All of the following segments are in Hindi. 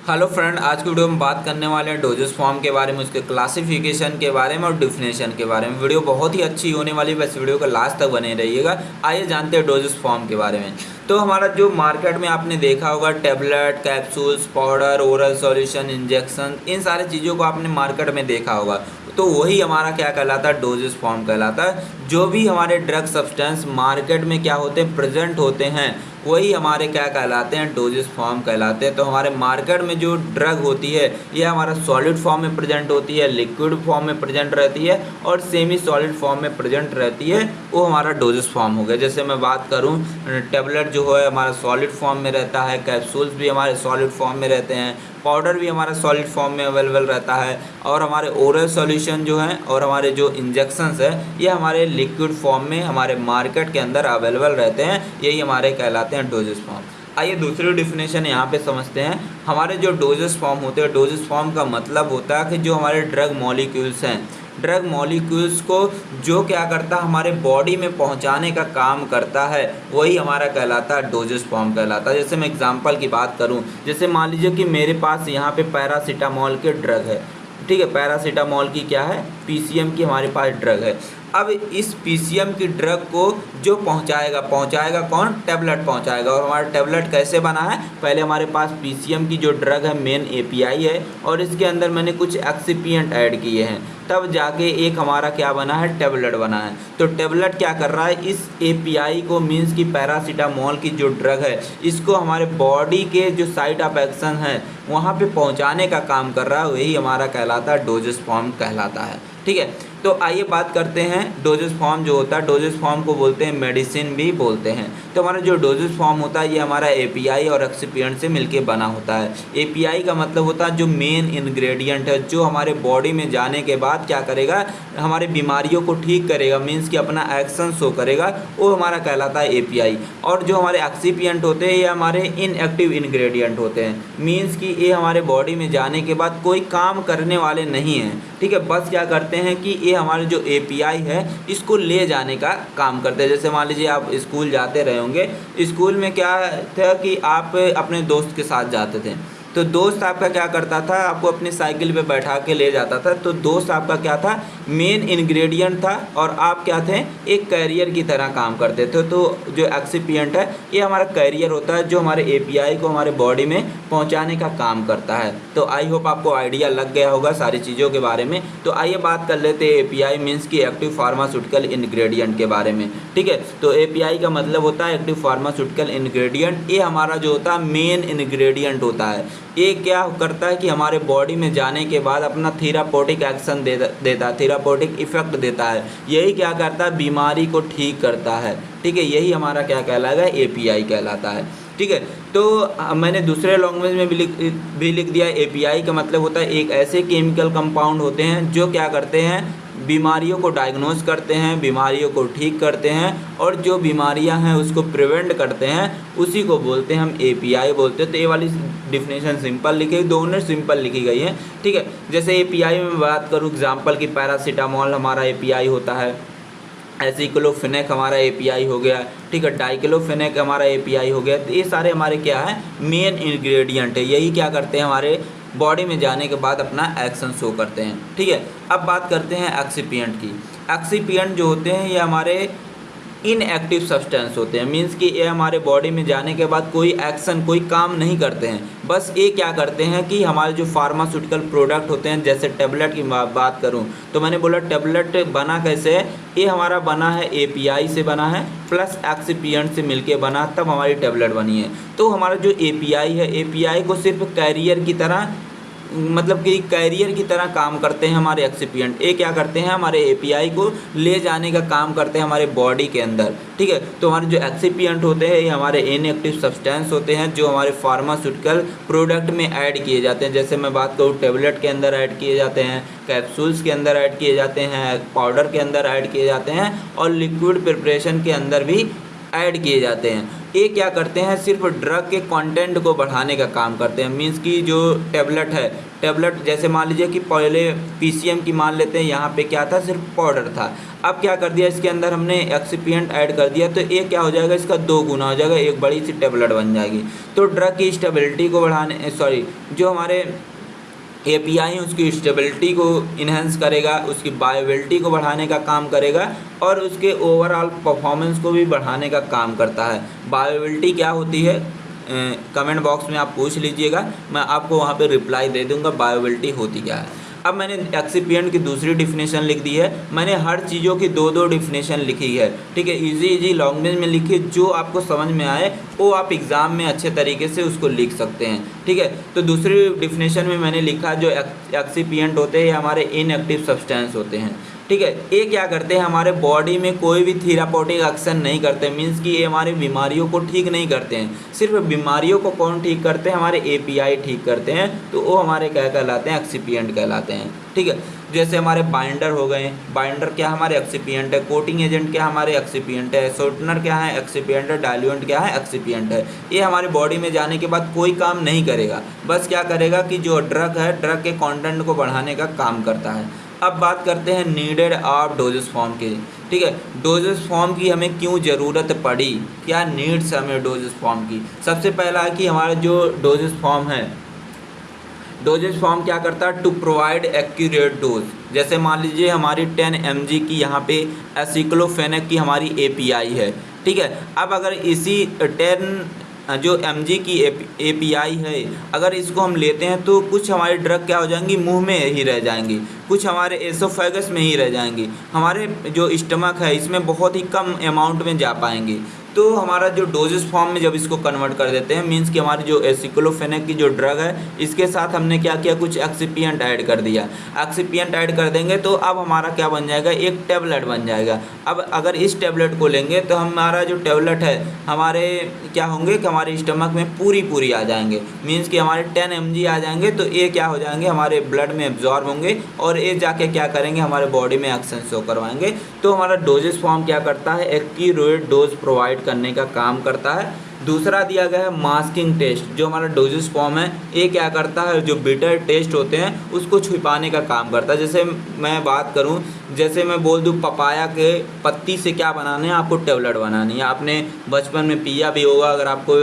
हेलो फ्रेंड, आज की वीडियो में बात करने वाले हैं डोजेस फॉर्म के बारे में, उसके क्लासिफिकेशन के बारे में और डिफिनेशन के बारे में। वीडियो बहुत ही अच्छी होने वाली है, बस वीडियो को लास्ट तक बने रहिएगा। आइए जानते हैं डोजेस फॉर्म के बारे में। तो हमारा जो मार्केट में आपने देखा होगा tablet, capsules, powder, oral solution, injection, इन सारी चीज़ों को आपने मार्केट में देखा होगा। तो वही हमारा क्या कहलाता है, डोजेस फॉर्म कहलाता है। जो भी हमारे ड्रग सब्सटेंस मार्केट में क्या होते हैं, प्रेजेंट होते हैं, वही हमारे क्या कहलाते हैं, डोजेस फॉर्म कहलाते हैं। तो हमारे मार्केट में जो ड्रग होती है ये हमारा सॉलिड फॉर्म में प्रेजेंट होती है, लिक्विड फॉर्म में प्रेजेंट रहती है और सेमी सॉलिड फॉर्म में प्रेजेंट रहती है, वो हमारा डोजेस फॉर्म हो गया। जैसे मैं बात करूं, टेबलेट जो है हमारा सॉलिड फॉर्म में रहता है, कैप्सूल्स भी हमारे सॉलिड फॉर्म में रहते हैं, पाउडर भी हमारा सॉलिड फॉर्म में अवेलेबल रहता है और हमारे ओरल सॉल्यूशन जो हैं और हमारे जो इंजेक्शंस है ये हमारे लिक्विड फॉर्म में हमारे मार्केट के अंदर अवेलेबल रहते हैं। यही हमारे कहलाते हैं डोजेस फॉर्म। आइए दूसरी डिफिनेशन यहाँ पे समझते हैं। हमारे जो डोजेस फॉर्म होते हैं, डोजेस फॉर्म का मतलब होता है कि जो हमारे ड्रग मॉलिक्यूल्स हैं, ड्रग मॉलिक्यूल्स को जो क्या करता है, हमारे बॉडी में पहुंचाने का काम करता है, वही हमारा कहलाता है डोजेस फॉर्म कहलाता है। जैसे मैं एग्जांपल की बात करूं, जैसे मान लीजिए कि मेरे पास यहाँ पे पैरासीटामोल के ड्रग है, ठीक है। पैरासीटामोल की क्या है, पीसीएम की हमारे पास ड्रग है। अब इस पीसीएम की ड्रग को जो पहुंचाएगा कौन, टैबलेट पहुंचाएगा। और हमारा टैबलेट कैसे बना है, पहले हमारे पास पीसीएम की जो ड्रग है मेन एपीआई है और इसके अंदर मैंने कुछ एक्सिपिएंट ऐड किए हैं, तब जाके एक हमारा क्या बना है, टैबलेट बना है। तो टैबलेट क्या कर रहा है, इस एपीआई को मीन्स की पैरासीटामोल की जो ड्रग है इसको हमारे बॉडी के जो साइट ऑफ एक्शन है वहाँ पे पहुँचाने का काम कर रहा है, वही हमारा कहलाता है डोजेस फॉर्म कहलाता है, ठीक है। तो आइए बात करते हैं डोजेस फॉर्म जो होता है, डोजेस फॉर्म को बोलते हैं मेडिसिन भी बोलते हैं। तो हमारा जो डोजेस फॉर्म होता है ये हमारा एपीआई और एक्सिपिएंट से मिलके बना होता है। एपीआई का मतलब होता है जो मेन इंग्रेडिएंट है, जो हमारे बॉडी में जाने के बाद क्या करेगा, हमारे बीमारियों को ठीक करेगा, मीन्स कि अपना एक्शन शो करेगा, वो हमारा कहलाता है एपीआई। और जो हमारे एक्सिपिएंट होते हैं ये हमारे इनएक्टिव इंग्रेडिएंट होते हैं, मीन्स कि ये हमारे बॉडी में जाने के बाद कोई काम करने वाले नहीं हैं, ठीक है। बस क्या करते हैं कि ये हमारे जो एपीआई है इसको ले जाने का काम करते हैं। जैसे मान लीजिए आप स्कूल जाते रहे होंगे, स्कूल में क्या था कि आप अपने दोस्त के साथ जाते थे, तो दोस्त आपका क्या करता था, आपको अपनी साइकिल पे बैठा के ले जाता था। तो दोस्त आपका क्या था, मेन इंग्रेडिएंट था और आप क्या थे, एक कैरियर की तरह काम करते थे। तो जो एक्सिपिएंट है ये हमारा कैरियर होता है जो हमारे एपीआई को हमारे बॉडी में पहुंचाने का काम करता है। तो आई होप आपको आइडिया लग गया होगा सारी चीज़ों के बारे में। तो आइए बात कर लेते हैं एपीआई मीन्स की एक्टिव फार्मास्यूटिकल इंग्रेडिएंट के बारे में, ठीक है। तो एपीआई का मतलब होता है एक्टिव फार्मास्यूटिकल इंग्रेडिएंट। ये हमारा जो होता है मेन इंग्रेडिएंट होता है। ये क्या करता है कि हमारे बॉडी में जाने के बाद अपना थेरापॉटिक एक्शन देता है, थेरापॉटिक इफेक्ट देता है। यही क्या करता है, बीमारी को ठीक करता है, ठीक है। यही हमारा क्या कहलाएगा, एपीआई कहलाता है, ठीक है। तो मैंने दूसरे लैंग्वेज में भी लिख दिया। एपीआई का मतलब होता है एक ऐसे केमिकल कंपाउंड होते हैं जो क्या करते हैं, बीमारियों को डायग्नोज करते हैं, बीमारियों को ठीक करते हैं और जो बीमारियां हैं उसको प्रिवेंट करते हैं, उसी को बोलते हैं हम एपीआई बोलते हैं। तो ये वाली डिफिनेशन सिंपल लिखी, दोनों सिंपल लिखी गई है, ठीक है। जैसे एपीआई में बात करूँ एग्जाम्पल की, पैरासीटामोल हमारा एपीआई होता है, एसिक्लोफेनेक हमारा एपीआई हो गया, ठीक है। डाइक्लोफेनेक हमारा एपीआई हो गया। तो ये सारे हमारे क्या है, मेन इंग्रेडिएंट है। यही क्या करते हैं, हमारे बॉडी में जाने के बाद अपना एक्शन शो करते हैं, ठीक है। अब बात करते हैं एक्सिपिएंट की। एक्सिपिएंट जो होते हैं ये हमारे इनएक्टिव सब्सटेंस होते हैं, मीन्स कि ये हमारे बॉडी में जाने के बाद कोई एक्शन, कोई काम नहीं करते हैं। बस ये क्या करते हैं कि हमारे जो फार्मास्यूटिकल प्रोडक्ट होते हैं, जैसे टैबलेट की बात करूं तो मैंने बोला टैबलेट बना कैसे है, ये हमारा बना है एपीआई से बना है प्लस एक्सिपिएंट से मिलके बना, तब हमारी टैबलेट बनी है। तो हमारा जो एपीआई है, एपीआई को सिर्फ कैरियर की तरह, मतलब कि कैरियर की तरह काम करते हैं हमारे एक्सिपिएंट। ये क्या करते हैं, हमारे एपीआई को ले जाने का काम करते हैं हमारे बॉडी के अंदर, ठीक है। तो हमारे जो एक्सिपिएंट होते हैं ये हमारे इनएक्टिव सब्सटेंस होते हैं जो हमारे फार्मास्यूटिकल प्रोडक्ट में ऐड किए जाते हैं। जैसे मैं बात करूँ, टैबलेट के अंदर ऐड किए जाते हैं, कैप्सूल्स के अंदर ऐड किए जाते हैं, पाउडर के अंदर ऐड किए जाते हैं और लिक्विड प्रिपरेशन के अंदर भी ऐड किए जाते हैं। ये क्या करते हैं, सिर्फ ड्रग के कंटेंट को बढ़ाने का काम करते हैं। मीन्स कि जो टेबलेट है, टेबलेट जैसे मान लीजिए कि पहले पीसीएम की मान लेते हैं, यहाँ पे क्या था, सिर्फ पाउडर था। अब क्या कर दिया, इसके अंदर हमने एक्सिपिएंट ऐड कर दिया, तो ये क्या हो जाएगा, इसका 2 गुना हो जाएगा, एक बड़ी सी टेबलेट बन जाएगी। तो ड्रग की स्टेबिलिटी को बढ़ाने, जो हमारे एपीआई है उसकी स्टेबिलिटी को इन्हेंस करेगा, उसकी बायोबिलिटी को बढ़ाने का काम करेगा और उसके ओवरऑल परफॉर्मेंस को भी बढ़ाने का काम करता है। बायोबिलिटी क्या होती है, कमेंट बॉक्स में आप पूछ लीजिएगा, मैं आपको वहाँ पे रिप्लाई दे दूँगा बायोबिलिटी होती क्या है। अब मैंने एक्सिपिएंट की दूसरी डिफिनेशन लिख दी है। मैंने हर चीज़ों की 2-2 डिफिनेशन लिखी है, ठीक है, इजी लैंग्वेज में लिखी, जो आपको समझ में आए वो आप एग्ज़ाम में अच्छे तरीके से उसको लिख सकते हैं, ठीक है। तो दूसरी डिफिनेशन में मैंने लिखा जो एक्सिपिएंट होते हैं हमारे इनएक्टिव सब्सटेंस होते हैं, ठीक है। ये क्या करते हैं, हमारे बॉडी में कोई भी थेरापौटिक एक्शन नहीं करते। मीन्स कि ये हमारी बीमारियों को ठीक नहीं करते हैं। सिर्फ बीमारियों को कौन ठीक करते हैं, हमारे एपीआई ठीक करते हैं, तो वो हमारे क्या कहलाते हैं, एक्सिपिएंट कहलाते हैं, ठीक है। जैसे हमारे बाइंडर हो गए, बाइंडर क्या हमारे एक्सिपिएंट है, कोटिंग एजेंट क्या हमारे एक्सिपिएंट है, शॉर्टनर क्या है एक्सिपिएंट है, डाइल्यूएंट क्या है एक्सिपिएंट है। ये हमारे बॉडी में जाने के बाद कोई काम नहीं करेगा, बस क्या करेगा कि जो ड्रग है, ड्रग के कंटेंट को बढ़ाने का काम करता है। अब बात करते हैं नीडेड ऑफ डोजेस फॉर्म की, ठीक है। डोजेस फॉर्म की हमें क्यों ज़रूरत पड़ी, क्या नीड्स हमें डोजेस फॉर्म की। सबसे पहला है कि हमारा जो डोजेस फॉर्म है, डोजेस फॉर्म क्या करता है, टू प्रोवाइड एक्यूरेट डोज। जैसे मान लीजिए हमारी 10 mg की यहाँ पे एसिक्लोफेनेक की हमारी एपीआई है, ठीक है। अब अगर इसी 10 जो mg की एपीआई है, अगर इसको हम लेते हैं तो कुछ हमारी ड्रग क्या हो जाएंगी, मुंह में ही रह जाएंगी, कुछ हमारे एसोफेगस में ही रह जाएंगी, हमारे जो स्टमक है इसमें बहुत ही कम अमाउंट में जा पाएंगी। तो हमारा जो डोजेस फॉर्म में जब इसको कन्वर्ट कर देते हैं, मीन्स कि हमारी जो एसिक्लोफेनेक की जो ड्रग है, इसके साथ हमने क्या किया, कुछ एक्सिपिएंट ऐड कर दिया। एक्सिपिएंट ऐड कर देंगे तो अब हमारा क्या बन जाएगा, एक टेबलेट बन जाएगा। अब अगर इस टेबलेट को लेंगे तो हमारा जो टेबलेट है, हमारे क्या होंगे कि हमारे स्टमक में पूरी आ जाएंगे। मीन्स कि हमारे 10 mg आ जाएंगे, तो ये क्या हो जाएंगे, हमारे ब्लड में एब्जॉर्ब होंगे और ये जाके क्या करेंगे, हमारे बॉडी में एक्शन शो करवाएंगे। तो हमारा डोजेस फॉर्म क्या करता है, एक्यूरेट डोज प्रोवाइड करने का काम करता है। दूसरा दिया गया है मास्किंग टेस्ट। जो हमारा डोजेस फॉर्म है, ये क्या करता है, जो बिटर टेस्ट होते हैं उसको छुपाने का काम करता है। जैसे मैं बात करूं, जैसे मैं बोल दूं पपाया के पत्ती से क्या बनाने हैं, आपको टेबलेट बनानी है। आपने बचपन में पिया भी होगा, अगर आपको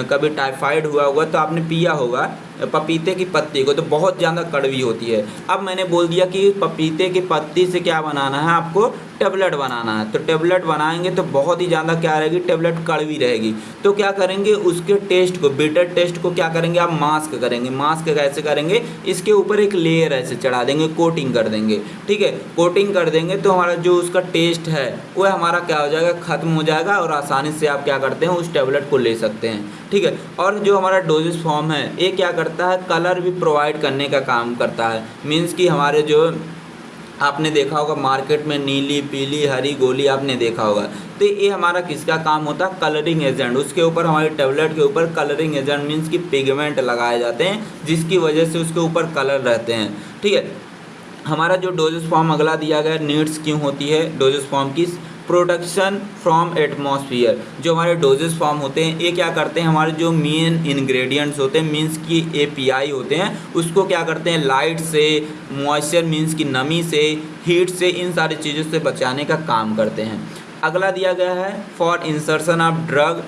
कभी टाइफाइड हुआ होगा तो आपने पिया होगा पपीते की पत्ती को, तो बहुत ज़्यादा कड़वी होती है। अब मैंने बोल दिया कि पपीते की पत्ती से क्या बनाना है, आपको टेबलेट बनाना है। तो टेबलेट बनाएंगे तो बहुत ही ज़्यादा क्या रहेगी, टेबलेट कड़वी रहेगी। तो क्या करेंगे, उसके टेस्ट को, बिटर टेस्ट को क्या करेंगे, आप मास्क करेंगे। मास्क कैसे करेंगे, इसके ऊपर एक लेयर ऐसे चढ़ा देंगे, कोटिंग कर देंगे, ठीक है। कोटिंग कर देंगे तो हमारा जो उसका टेस्ट है वो हमारा क्या हो जाएगा, ख़त्म हो जाएगा और आसानी से आप क्या करते हैं, उस टेबलेट को ले सकते हैं, ठीक है। और जो हमारा डोजेस फॉर्म है, ये क्या करता है, कलर भी प्रोवाइड करने का काम करता है। मीन्स कि हमारे जो आपने देखा होगा मार्केट में नीली, पीली, हरी गोली आपने देखा होगा, तो ये हमारा किसका काम होता है, कलरिंग एजेंट। उसके ऊपर, हमारे टेबलेट के ऊपर कलरिंग एजेंट मीन्स कि पिगमेंट लगाए जाते हैं, जिसकी वजह से उसके ऊपर कलर रहते हैं, ठीक है। हमारा जो डोजेस फॉर्म अगला दिया गया, नीड्स क्यों होती है डोजेस फॉर्म की, प्रोटेक्शन फ्रॉम एटमॉस्फेयर। जो हमारे डोजेस फॉर्म होते हैं, ये क्या करते हैं, हमारे जो मेन इंग्रेडिएंट्स होते हैं, मीन्स की एपीआई होते हैं, उसको क्या करते हैं, लाइट से, मॉइस्चर मीन्स की नमी से, हीट से, इन सारी चीज़ों से बचाने का काम करते हैं। अगला दिया गया है for insertion of drug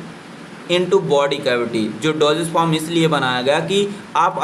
into body cavity. जो डोजेस फॉर्म इसलिए बनाया गया कि आप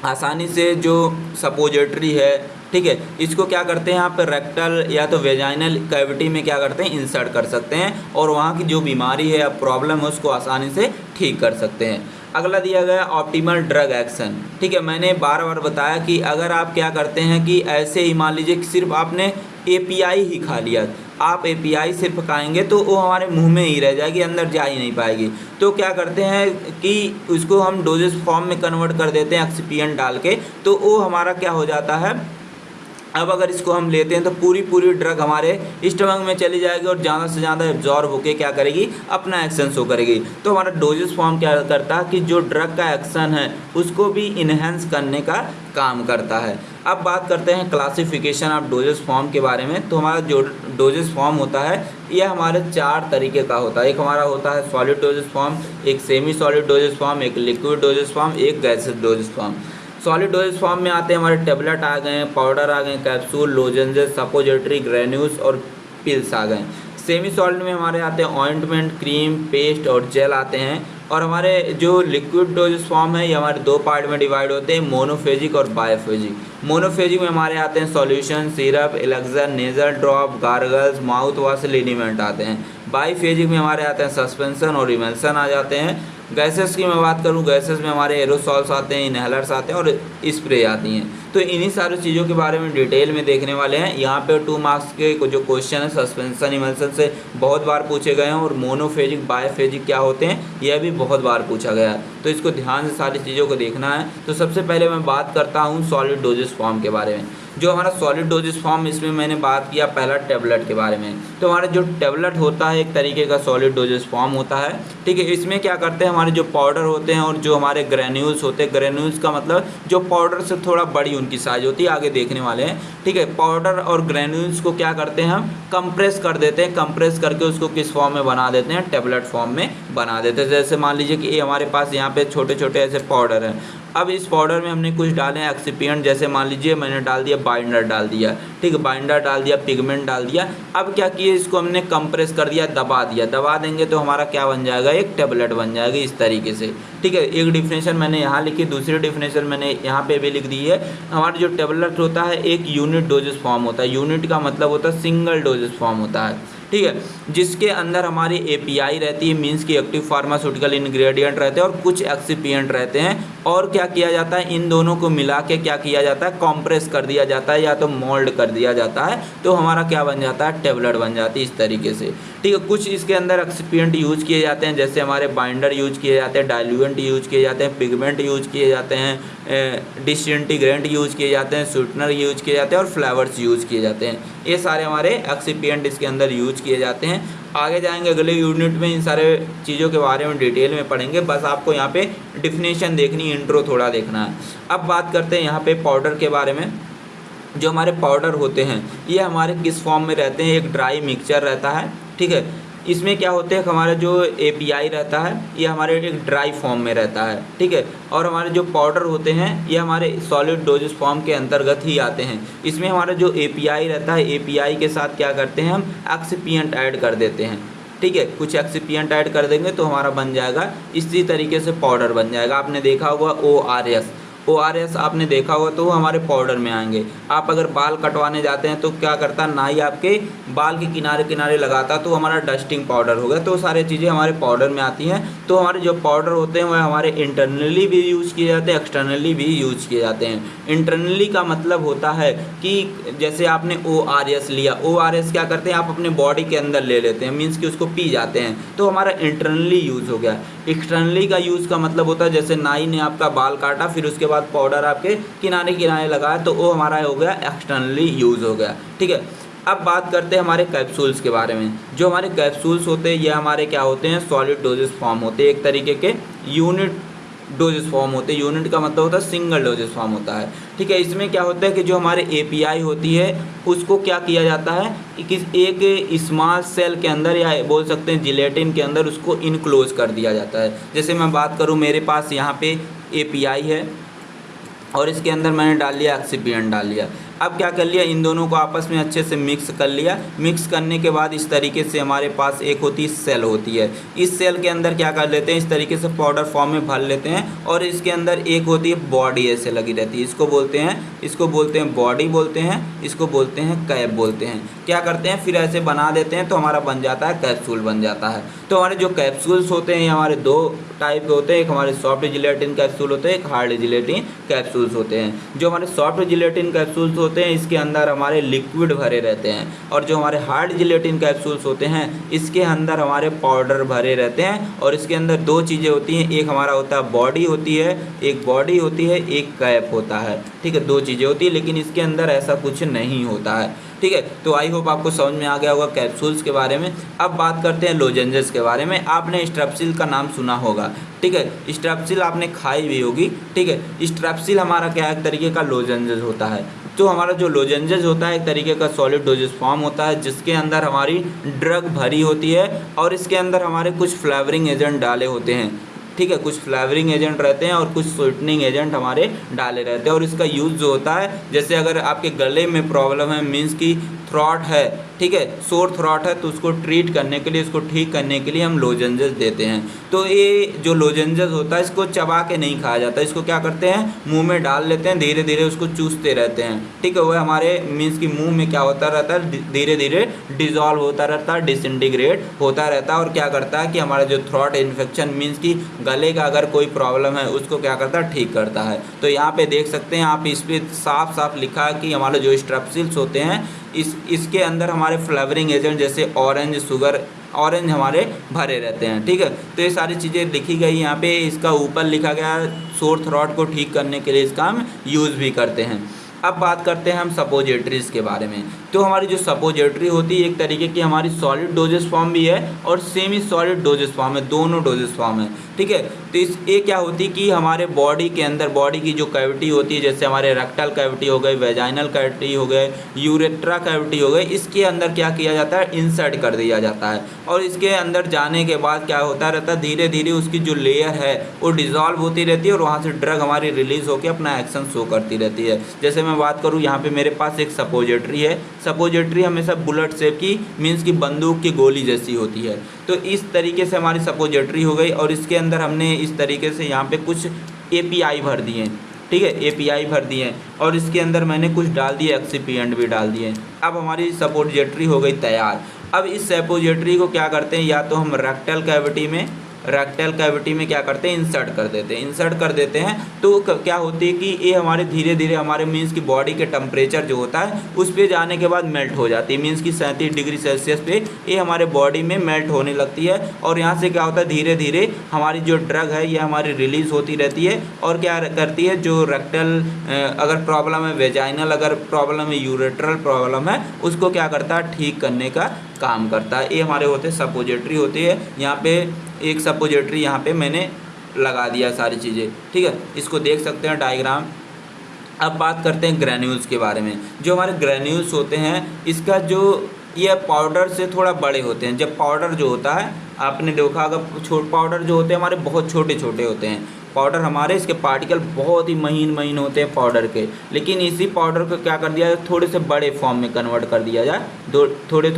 आसानी से जो सपोजिटरी है, ठीक है, इसको क्या करते हैं, यहाँ पे रेक्टल या तो वेजाइनल कैविटी में क्या करते हैं, इंसर्ट कर सकते हैं और वहाँ की जो बीमारी है या प्रॉब्लम है उसको आसानी से ठीक कर सकते हैं। अगला दिया गया ऑप्टिमल ड्रग एक्शन, ठीक है। मैंने बार बताया कि अगर आप क्या करते हैं कि ऐसे ही मान लीजिए कि सिर्फ आपने एपीआई ही खा लिया, आप एपीआई सिर्फ खाएंगे तो वो हमारे मुंह में ही रह जाएगी, अंदर जा ही नहीं पाएगी। तो क्या करते हैं कि उसको हम डोजेस फॉर्म में कन्वर्ट कर देते हैं एक्सिपिएंट डाल के, तो वो हमारा क्या हो जाता है, अब अगर इसको हम लेते हैं तो पूरी ड्रग हमारे स्टमक में चली जाएगी और ज़्यादा से ज़्यादा एब्जॉर्ब होकर क्या करेगी, अपना एक्शन शो करेगी। तो हमारा डोजेस फॉर्म क्या करता है कि जो ड्रग का एक्शन है उसको भी इन्हेंस करने का काम करता है। अब बात करते हैं क्लासिफिकेशन ऑफ डोजेस फॉर्म के बारे में। तो हमारा जो डोजेस फॉर्म होता है ये हमारे 4 तरीके का होता है। एक हमारा होता है सॉलिड डोजेस फॉर्म, एक सेमी सॉलिड डोजेस फॉर्म, एक लिक्विड डोजेस फॉर्म, एक gases doses form. Solid doses form में आते हैं हमारे टेबलेट आ गए, पाउडर आ गए, कैप्सूल, लोजेंजेस, सपोजिटरी, ग्रेन्यूल्स और पिल्स आ गए। सेमी सॉलिड में हमारे आते हैं ऑइंटमेंट, क्रीम, पेस्ट और जेल आते हैं। और हमारे जो लिक्विड डोजेस फॉर्म है ये हमारे 2 पार्ट में डिवाइड होते हैं, मोनोफेजिक और बायोफेजिक। मोनोफेजिक में हमारे आते हैं solution, syrup, elixir, nasal drop, gargles, mouth wash, liniment आते हैं। बाईफेजिक में हमारे आते हैं सस्पेंशन और इमल्सन आ जाते हैं। गैसेस की मैं बात करूं, गैसेस में हमारे एरोसॉल्स आते हैं, इनहेलर्स आते हैं और स्प्रे आती हैं। तो इन्हीं सारी चीज़ों के बारे में डिटेल में देखने वाले हैं। यहाँ पे 2 मार्क्स के जो क्वेश्चन है सस्पेंशन इमल्सन से बहुत बार पूछे गए हैं, और मोनोफेजिक बायोफेजिक क्या होते हैं यह भी बहुत बार पूछा गया है। तो इसको ध्यान से सारी चीज़ों को देखना है। तो सबसे पहले मैं बात करता हूँ सॉलिड डोजेस फॉर्म के बारे में। जो हमारा सॉलिड डोजेस फॉर्म, इसमें मैंने बात किया पहला टेबलेट के बारे में। तो हमारा जो टेबलेट होता है एक तरीके का सॉलिड डोजेस फॉर्म होता है, ठीक है। इसमें क्या करते हैं, हमारे जो पाउडर होते हैं और जो हमारे ग्रेन्यूल्स होते हैं, ग्रेन्यूल्स का मतलब जो पाउडर से थोड़ा बड़ी उनकी साइज होती है, आगे देखने वाले हैं, ठीक है। पाउडर और ग्रेन्यूल्स को क्या करते हैं, हम कंप्रेस कर देते हैं। कंप्रेस करके उसको किस फॉर्म में बना देते हैं, टेबलेट फॉर्म में बना देते हैं। जैसे मान लीजिए कि ये हमारे पास यहाँ पे छोटे छोटे ऐसे पाउडर हैं। अब इस पाउडर में हमने कुछ डाले हैं एक्सिपिएंट, जैसे मान लीजिए मैंने डाल दिया बाइंडर डाल दिया, ठीक है, बाइंडर डाल दिया, पिगमेंट डाल दिया। अब क्या किए, इसको हमने कंप्रेस कर दिया, दबा दिया। दबा देंगे तो हमारा क्या बन जाएगा, एक टेबलेट बन जाएगी इस तरीके से, ठीक है। एक डिफिनेशन मैंने यहाँ लिखी, दूसरी डिफिनेशन मैंने यहाँ पे भी लिख दी है। हमारा जो टेबलेट होता है एक यूनिट डोजेस फॉर्म होता है। यूनिट का मतलब होता है सिंगल डोजेस फॉर्म होता है, ठीक है, जिसके अंदर हमारी एपीआई रहती है, मीन्स की एक्टिव फार्मास्यूटिकल इंग्रेडिएंट रहते हैं और कुछ एक्सिपिएंट रहते हैं। और क्या किया जाता है, इन दोनों को मिला के क्या किया जाता है, कॉम्प्रेस कर दिया जाता है या तो मोल्ड कर दिया जाता है। तो हमारा क्या बन जाता है, टेबलेट बन जाती है इस तरीके से, ठीक है। कुछ इसके अंदर एक्सिपिएंट यूज किए जाते हैं, जैसे हमारे बाइंडर यूज किए जाते हैं, डाइल्यूएंट यूज किए जाते हैं, पिगमेंट यूज किए जाते हैं, डिसइंटीग्रेंट यूज किए जाते हैं, स्वीटनर यूज किए जाते हैं और फ्लेवर्स यूज किए जाते हैं। ये सारे हमारे एक्सिपिएंट इसके अंदर यूज किए जाते हैं। आगे जाएंगे अगले यूनिट में इन सारे चीज़ों के बारे में डिटेल में पढ़ेंगे। बस आपको यहाँ पे डिफिनेशन देखनी, इंट्रो थोड़ा देखना है। अब बात करते हैं यहाँ पे पाउडर के बारे में। जो हमारे पाउडर होते हैं ये हमारे किस फॉर्म में रहते हैं, एक ड्राई मिक्सचर रहता है, ठीक है। इसमें क्या होते हैं, हमारा जो एपीआई रहता है ये हमारे एक ड्राई फॉर्म में रहता है, ठीक है। और हमारे जो पाउडर होते हैं ये हमारे सॉलिड डोजेस फॉर्म के अंतर्गत ही आते हैं। इसमें हमारा जो एपीआई रहता है, एपीआई के साथ क्या करते हैं, हम एक्सिपिएंट ऐड कर देते हैं, ठीक है। कुछ एक्सिपिएंट ऐड कर देंगे तो हमारा बन जाएगा इसी तरीके से पाउडर बन जाएगा। आपने देखा होगा ORS आपने देखा होगा, तो वो हमारे पाउडर में आएंगे। आप अगर बाल कटवाने जाते हैं तो क्या करता, नाई आपके बाल के किनारे किनारे लगाता, तो हमारा डस्टिंग पाउडर हो गया। तो सारी चीज़ें हमारे पाउडर में आती हैं। तो हमारे जो पाउडर होते हैं वह हमारे इंटरनली भी यूज़ किए जाते हैं, एक्सटर्नली भी यूज़ किए जाते हैं। इंटरनली का मतलब होता है कि जैसे आपने ORS लिया, ORS क्या करते हैं, आप अपने बॉडी के अंदर ले लेते हैं, मीन्स कि उसको पी जाते हैं, तो हमारा इंटरनली यूज़ हो गया। एक्सटर्नली का यूज़ का मतलब होता है जैसे नाई ने आपका बाल काटा, फिर उसके बाद पाउडर आपके किनारे किनारे लगाया, तो वो हमारा हो गया एक्सटर्नली यूज़ हो गया, ठीक है। अब बात करते हैं हमारे कैप्सूल्स के बारे में। जो हमारे कैप्सूल्स होते हैं ये हमारे क्या होते हैं, सॉलिड डोजेस फॉर्म होते हैं, एक तरीके के यूनिट डोजेस फॉर्म होते हैं। यूनिट का मतलब होता है सिंगल डोजेस फॉर्म होता है, ठीक है। इसमें क्या होता है कि जो हमारे एपीआई होती है उसको क्या किया जाता है कि एक स्मॉल सेल के अंदर या बोल सकते हैं जिलेटिन के अंदर उसको इनक्लोज कर दिया जाता है। जैसे मैं बात करूँ, मेरे पास यहाँ पे एपीआई है और इसके अंदर मैंने डाल लिया एक्सिपिएंट डाल लिया। अब क्या कर लिया, इन दोनों को आपस में अच्छे से मिक्स कर लिया। मिक्स करने के बाद इस तरीके से हमारे पास एक होती सेल होती है। इस सेल के अंदर क्या कर लेते हैं, इस तरीके से पाउडर फॉर्म में भर लेते हैं और इसके अंदर एक होती है बॉडी ऐसे लगी रहती है। इसको बोलते हैं बॉडी बोलते हैं, इसको बोलते हैं कैप बोलते हैं। क्या करते हैं, फिर ऐसे बना देते हैं तो हमारा बन जाता है कैप्सूल बन जाता है। तो हमारे जो कैप्सूल्स होते हैं ये हमारे 2 टाइप के होते हैं, एक हमारे सॉफ्ट जिलेटिन कैप्सूल होते हैं, एक हार्ड जिलेटिन कैप्सूल्स होते हैं। जो हमारे सॉफ्ट जिलेटिन कैप्सूल्स होते हैं इसके अंदर हमारे लिक्विड भरे रहते हैं, और जो हमारे हार्ड जिलेटिन कैप्सूल्स होते हैं इसके अंदर हमारे पाउडर भरे रहते हैं। और इसके अंदर 2 चीज़ें होती हैं, एक हमारा होता है बॉडी होती है, एक कैप होता है, ठीक है। 2 चीज़ें होती है, लेकिन इसके अंदर ऐसा कुछ नहीं होता है, ठीक है। तो आई होप आपको समझ में आ गया होगा कैप्सूल्स के बारे में। अब बात करते हैं लोजेंजेस के बारे में। आपने स्ट्रेप्सिल का नाम सुना होगा, ठीक है। स्ट्रेप्सिल आपने खाई भी होगी, ठीक है। स्ट्रेप्सिल हमारा क्या एक तरीके का लोजेंजेस होता है। तो हमारा जो लोजेंजेस होता है एक तरीके का सॉलिड डोजेस फॉर्म होता है, जिसके अंदर हमारी ड्रग भरी होती है और इसके अंदर हमारे कुछ फ्लेवरिंग एजेंट डाले होते हैं। ठीक है, कुछ फ्लेवरिंग एजेंट रहते हैं और कुछ स्वीटनिंग एजेंट हमारे डाले रहते हैं। और इसका यूज़ जो होता है, जैसे अगर आपके गले में प्रॉब्लम है, मीन्स की थ्रॉट है, ठीक है, सोर थ्रॉट है, तो उसको ट्रीट करने के लिए, इसको ठीक करने के लिए हम लोजेंजेस देते हैं। तो ये जो लोजेंजेस होता है इसको चबा के नहीं खाया जाता, इसको क्या करते हैं मुंह में डाल लेते हैं, धीरे धीरे उसको चूसते रहते हैं। ठीक है, वह हमारे मीन्स की मुंह में क्या होता रहता है, धीरे धीरे डिजॉल्व होता रहता है, डिसइंटीग्रेट होता रहता है और क्या करता है कि हमारा जो थ्रॉट इन्फेक्शन मीन्स की गले का अगर कोई प्रॉब्लम है उसको क्या करता है, ठीक करता है। तो यहाँ पे देख सकते हैं आप, इस पर साफ साफ लिखा है कि हमारे जो स्ट्रेप्सिल्स होते हैं इसके अंदर हमारे फ्लेवरिंग एजेंट जैसे ऑरेंज शुगर, ऑरेंज हमारे भरे रहते हैं। ठीक है, तो ये सारी चीज़ें लिखी गई यहाँ पे। इसका ऊपर लिखा गया सोर थ्रॉट को ठीक करने के लिए इसका हम यूज़ भी करते हैं। अब बात करते हैं हम सपोजिटरीज़ के बारे में। तो हमारी जो सपोजिटरी होती है एक तरीके की हमारी सॉलिड डोजेस फॉर्म भी है और सेमी सॉलिड डोजेस फॉर्म है, दोनों डोजेस फॉर्म है। ठीक है, तो ये क्या होती है कि हमारे बॉडी के अंदर, बॉडी की जो कैविटी होती है, जैसे हमारे रेक्टल कैविटी हो गई, वेजाइनल कैविटी हो गए, यूरेट्रा कैविटी हो गई, इसके अंदर क्या किया जाता है, इंसर्ट कर दिया जाता है। और इसके अंदर जाने के बाद क्या होता रहता है, धीरे धीरे उसकी जो लेयर है वो डिज़ोल्व होती रहती है और वहाँ से ड्रग हमारी रिलीज़ होकर अपना एक्शन शो करती रहती है। जैसे मैं बात करूँ, यहाँ पे मेरे पास एक सपोजिटरी है। सपोजिटरी हमेशा बुलेट शेप की, मीन्स की बंदूक की गोली जैसी होती है। तो इस तरीके से हमारी सपोजिटरी हो गई और इसके अंदर हमने इस तरीके से यहाँ पे कुछ API भर दिए हैं। ठीक है, API भर दिए हैं और इसके अंदर मैंने कुछ डाल दिए, एक्सिपिएंट भी डाल दिए। अब हमारी सपोजिटरी हो गई तैयार। अब इस सपोजिटरी को क्या करते हैं, या तो हम रेक्टल कैविटी में क्या करते हैं, इंसर्ट कर देते हैं। तो क्या होती है कि ये हमारे धीरे धीरे हमारे मीन्स की बॉडी के टेम्परेचर जो होता है उस पे जाने के बाद मेल्ट हो जाती है, मीन्स की 37 डिग्री सेल्सियस पे ये हमारे बॉडी में मेल्ट होने लगती है। और यहाँ से क्या होता है, धीरे धीरे हमारी जो ड्रग है ये हमारी रिलीज़ होती रहती है और क्या करती है, जो रेक्टल अगर प्रॉब्लम है, वेजाइनल अगर प्रॉब्लम है, यूरेट्रल प्रॉब्लम है, उसको क्या करता है, ठीक करने का काम करता है। ये हमारे होते हैं सपोजिटरी होती है। यहाँ पे एक सपोजिटरी यहाँ पे मैंने लगा दिया सारी चीज़ें। ठीक है, इसको देख सकते हैं डायग्राम। अब बात करते हैं ग्रैन्यूल्स के बारे में। जो हमारे ग्रैन्यूल्स होते हैं, इसका जो ये पाउडर से थोड़ा बड़े होते हैं। जब पाउडर जो होता है, आपने देखा अगर पाउडर जो होते हैं हमारे बहुत छोटे छोटे होते हैं पाउडर, हमारे इसके पार्टिकल बहुत ही महीन होते हैं पाउडर के। लेकिन इसी पाउडर को क्या कर दिया जाए, थोड़े से बड़े फॉर्म में कन्वर्ट कर दिया जाए, थोड़े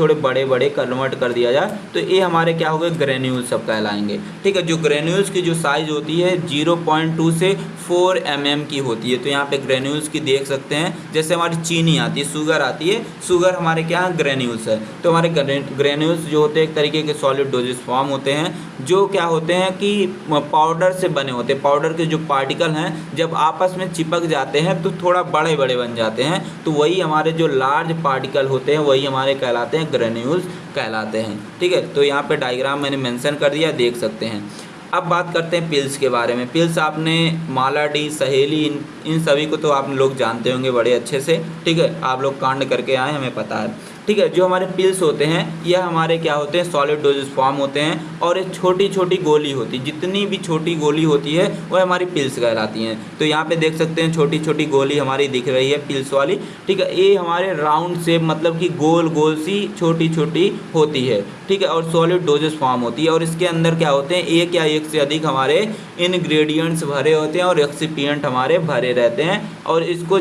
बड़े कन्वर्ट कर दिया जाए, तो ये हमारे क्या हो गए, ग्रेन्यूल्स सब कहलाएंगे। ठीक है, जो ग्रेन्यूल्स की जो साइज़ होती है 0.2 से 4 mm की होती है। तो यहाँ पे ग्रेन्यूल्स की देख सकते हैं, जैसे हमारी चीनी आती है, शुगर आती है, शुगर हमारे क्या है, ग्रेन्यूल्स है। तो हमारे ग्रेन्यूल्स जो होते हैं एक तरीके के सॉलिड डोजेस फॉर्म होते हैं, जो क्या होते हैं कि पाउडर से बने होते हैं। पाउडर के जो पार्टिकल हैं जब आपस में चिपक जाते हैं तो थोड़ा बड़े बन जाते हैं, तो वही हमारे जो लार्ज पार्टिकल होते हैं वही हमारे कहलाते हैं, ग्रेन्यूल्स कहलाते हैं। ठीक है, तो यहाँ पे डायग्राम मैंने मेंशन कर दिया, देख सकते हैं। अब बात करते हैं पिल्स के बारे में। पिल्स आपने माला डी, सहेली, इन सभी को तो आप लोग जानते होंगे बड़े अच्छे से। ठीक है, आप लोग कांड करके आए, हमें पता है। ठीक है, जो हमारे पिल्स होते हैं यह हमारे क्या होते हैं, सॉलिड डोजेस फॉर्म होते हैं और एक छोटी छोटी गोली होती है। जितनी भी छोटी गोली होती है वह हमारी पिल्स कहलाती हैं। तो यहाँ पे देख सकते हैं छोटी छोटी गोली हमारी दिख रही है पिल्स वाली। ठीक है, ये हमारे राउंड शेप, मतलब कि गोल सी छोटी छोटी होती है। ठीक है, और सॉलिड डोजेस फॉर्म होती है और इसके अंदर क्या होते हैं, एक या एक से अधिक हमारे इनग्रेडिएंट्स भरे होते हैं और एक्सिपिएंट हमारे भरे रहते हैं। और इसको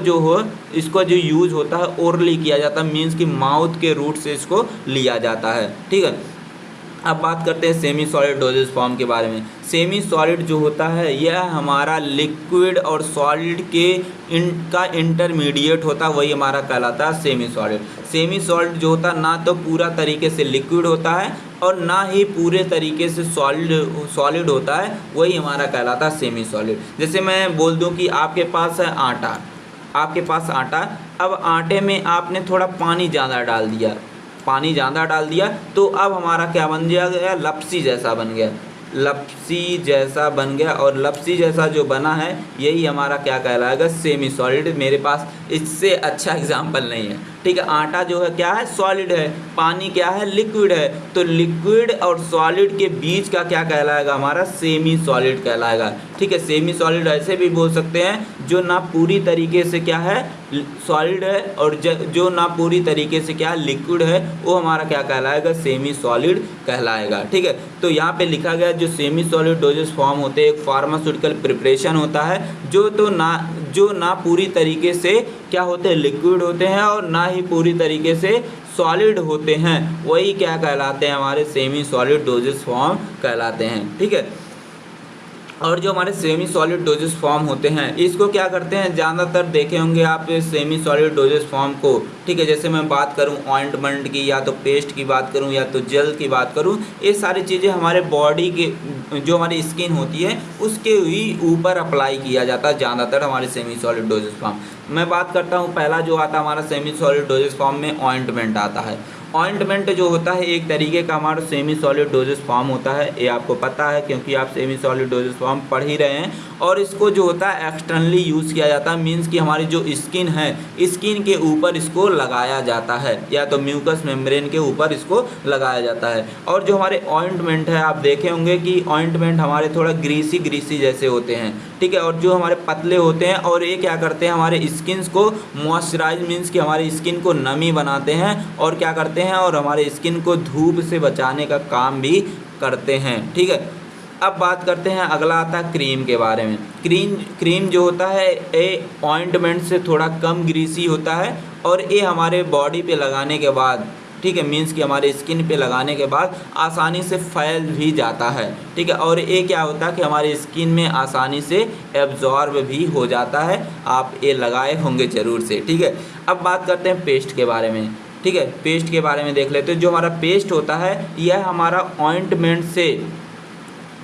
जो यूज़ होता है ओरली किया जाता है, मीन्स कि माउथ के रूट से इसको लिया जाता है। ठीक है, अब बात करते हैं सेमी सॉलिड डोजेस फॉर्म के बारे में। सेमी सॉलिड जो होता है यह हमारा लिक्विड और सॉलिड के का इंटरमीडिएट होता है, वही हमारा कहलाता है सेमी सॉलिड। सेमी सॉलिड जो होता है ना तो पूरा तरीके से लिक्विड होता है और ना ही पूरे तरीके से सॉलिड होता है, वही हमारा कहलाता है सेमी सॉलिड। जैसे मैं बोल दूं कि आपके पास है आटा, अब आटे में आपने थोड़ा पानी ज़्यादा डाल दिया, तो अब हमारा क्या बन गया, लपसी जैसा बन गया। और लपसी जैसा जो बना है यही हमारा क्या कहलाएगा, सेमी सॉलिड। मेरे पास इससे अच्छा एग्जाम्पल नहीं है। ठीक है। आटा जो है क्या है, सॉलिड है, पानी क्या है, लिक्विड है। तो लिक्विड और सॉलिड के बीच का क्या कहलाएगा, हमारा सेमी सॉलिड कहलाएगा। ठीक है, सेमी सॉलिड ऐसे भी बोल सकते हैं जो ना पूरी तरीके से क्या है, सॉलिड है, और जो ना पूरी तरीके से क्या लिक्विड है, वो हमारा क्या कहलाएगा, सेमी सॉलिड कहलाएगा। ठीक है, तो यहाँ पे लिखा गया जो सेमी सॉलिड डोजेस फॉर्म होते हैं एक फार्मास्यूटिकल प्रिपरेशन होता है जो ना पूरी तरीके से क्या होते हैं, लिक्विड होते हैं, और ना ही पूरी तरीके से सॉलिड होते हैं, वही क्या कहलाते हैं, हमारे सेमी सॉलिड डोजेस फॉर्म कहलाते हैं। ठीक है, और जो हमारे सेमी सॉलिड डोजेस फॉर्म होते हैं इसको क्या करते हैं, ज़्यादातर देखे होंगे आप सेमी सॉलिड डोजेस फॉर्म को। ठीक है, जैसे मैं बात करूं ऑइंटमेंट की, या तो पेस्ट की बात करूं, या तो जेल की बात करूं, ये सारी चीज़ें हमारे बॉडी के जो हमारी स्किन होती है उसके ही ऊपर अप्लाई किया जाता है ज़्यादातर हमारे सेमी सॉलिड डोजेस फॉर्म। मैं बात करता हूँ, पहला जो आता है हमारा सेमी सॉलिड डोजेस फॉर्म में ऑइंटमेंट आता है। ऑइंटमेंट जो होता है एक तरीके का हमारा सेमी सॉलिड डोजेस फॉर्म होता है, ये आपको पता है क्योंकि आप सेमी सॉलिड डोजेस फॉर्म पढ़ ही रहे हैं। और इसको जो होता है एक्सटर्नली यूज़ किया जाता है, मींस कि हमारी जो स्किन है, स्किन के ऊपर इसको लगाया जाता है, या तो म्यूकस मेम्ब्रेन के ऊपर इसको लगाया जाता है। और जो हमारे ऑइंटमेंट है, आप देखे होंगे कि ऑइंटमेंट हमारे थोड़ा ग्रीसी जैसे होते हैं। ठीक है, और जो हमारे पतले होते हैं, और ये क्या करते हैं, हमारे स्किन को मॉइस्चराइज, मीन्स कि हमारी स्किन को नमी बनाते हैं, और क्या करते हैं, और हमारे स्किन को धूप से बचाने का काम भी करते हैं। ठीक है, अब बात करते हैं, अगला आता है क्रीम के बारे में। क्रीम जो होता है ये ऑइंटमेंट से थोड़ा कम ग्रीसी होता है, और ये हमारे बॉडी पे लगाने के बाद, ठीक है, मीन्स कि हमारे स्किन पे लगाने के बाद आसानी से फैल भी जाता है। ठीक है, और ये क्या होता है कि हमारी स्किन में आसानी से एब्जॉर्ब भी हो जाता है। आप ये लगाए होंगे ज़रूर से। ठीक है, अब बात करते हैं पेस्ट के बारे में। ठीक है, पेस्ट के बारे में देख लेते हैं। जो हमारा पेस्ट होता है यह हमारा ऑइंटमेंट से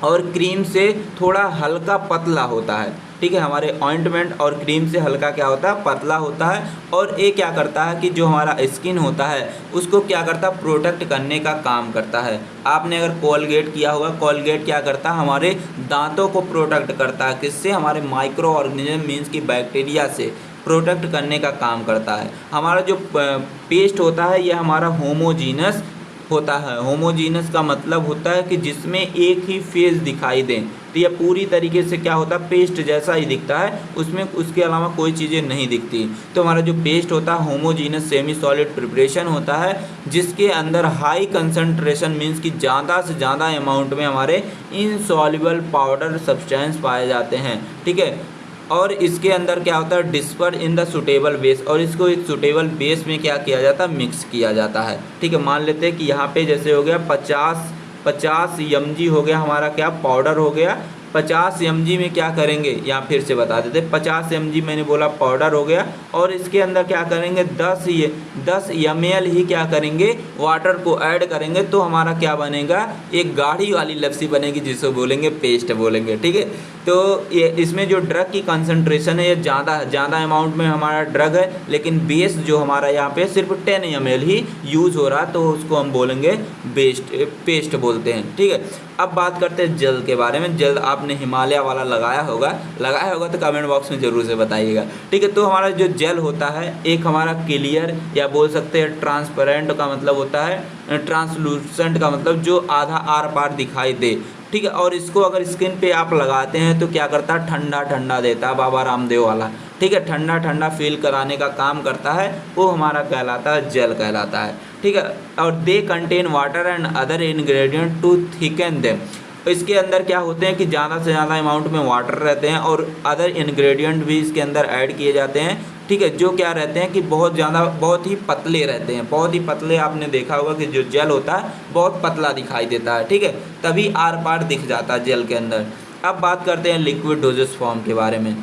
और क्रीम से थोड़ा हल्का पतला होता है। ठीक है, हमारे ऑइंटमेंट और क्रीम से हल्का क्या होता है, पतला होता है। और ये क्या करता है कि जो हमारा स्किन होता है उसको क्या करता है, प्रोटेक्ट करने का काम करता है। आपने अगर कोलगेट किया होगा, कोलगेट क्या करता है, हमारे दांतों को प्रोटेक्ट करता है। किससे, हमारे माइक्रो ऑर्गेनिज्म मीन्स की बैक्टीरिया से प्रोटेक्ट करने का काम करता है। हमारा जो पेस्ट होता है यह हमारा होमोजीनस होता है। होमोजीनस का मतलब होता है कि जिसमें एक ही फेस दिखाई दें। तो यह पूरी तरीके से क्या होता है, पेस्ट जैसा ही दिखता है, उसमें उसके अलावा कोई चीज़ें नहीं दिखती। तो हमारा जो पेस्ट होता है होमोजीनस सेमी सॉलिड प्रिपरेशन होता है, जिसके अंदर हाई कंसंट्रेशन मीन्स कि ज़्यादा से ज़्यादा अमाउंट में हमारे इनसॉल्युबल पाउडर सब्सटेंस पाए जाते हैं। ठीक है, और इसके अंदर क्या होता है, disperse in the suitable base, और इसको एक सुटेबल बेस में क्या किया जाता है, मिक्स किया जाता है। ठीक है, मान लेते हैं कि यहाँ पे जैसे हो गया 50 mg हो गया हमारा क्या पाउडर हो गया। 50 mg में क्या करेंगे, यहाँ फिर से बता देते, 50 mg मैंने बोला पाउडर हो गया, और इसके अंदर क्या करेंगे 10 ml ही क्या करेंगे, वाटर को ऐड करेंगे, तो हमारा क्या बनेगा, एक गाढ़ी वाली लस्सी बनेगी जिसको बोलेंगे पेस्ट बोलेंगे। ठीक है, तो ये इसमें जो ड्रग की कंसंट्रेशन है ये ज़्यादा अमाउंट में हमारा ड्रग है, लेकिन बेस जो हमारा यहाँ पे सिर्फ 10 ml ही यूज़ हो रहा, तो उसको हम बोलेंगे पेस्ट बोलते हैं। ठीक है, अब बात करते हैं जेल के बारे में। जेल आपने हिमालय वाला लगाया होगा तो कमेंट बॉक्स में ज़रूर से बताइएगा। ठीक है, तो हमारा जो जेल होता है एक हमारा क्लियर, या बोल सकते हैं ट्रांसपेरेंट का मतलब होता है, ट्रांसलूसेंट का मतलब जो आधा आर पार दिखाई दे। ठीक है, और इसको अगर स्किन पे आप लगाते हैं तो क्या करता है, ठंडा देता है, बाबा रामदेव वाला। ठीक है, ठंडा फील कराने का काम करता है, वो हमारा कहलाता है जेल कहलाता है। ठीक है, और they contain water and other ingredient to thicken them. इसके अंदर क्या होते हैं कि ज़्यादा से ज़्यादा अमाउंट में वाटर रहते हैं, और अदर इन्ग्रेडिएंट भी इसके अंदर ऐड किए जाते हैं। ठीक है, जो क्या रहते हैं कि बहुत ही पतले रहते हैं, बहुत ही पतले। आपने देखा होगा कि जो जेल होता है बहुत पतला दिखाई देता है। ठीक है, तभी आर पार दिख जाता है जेल के अंदर। अब बात करते हैं लिक्विड डोजेस फॉर्म के बारे में।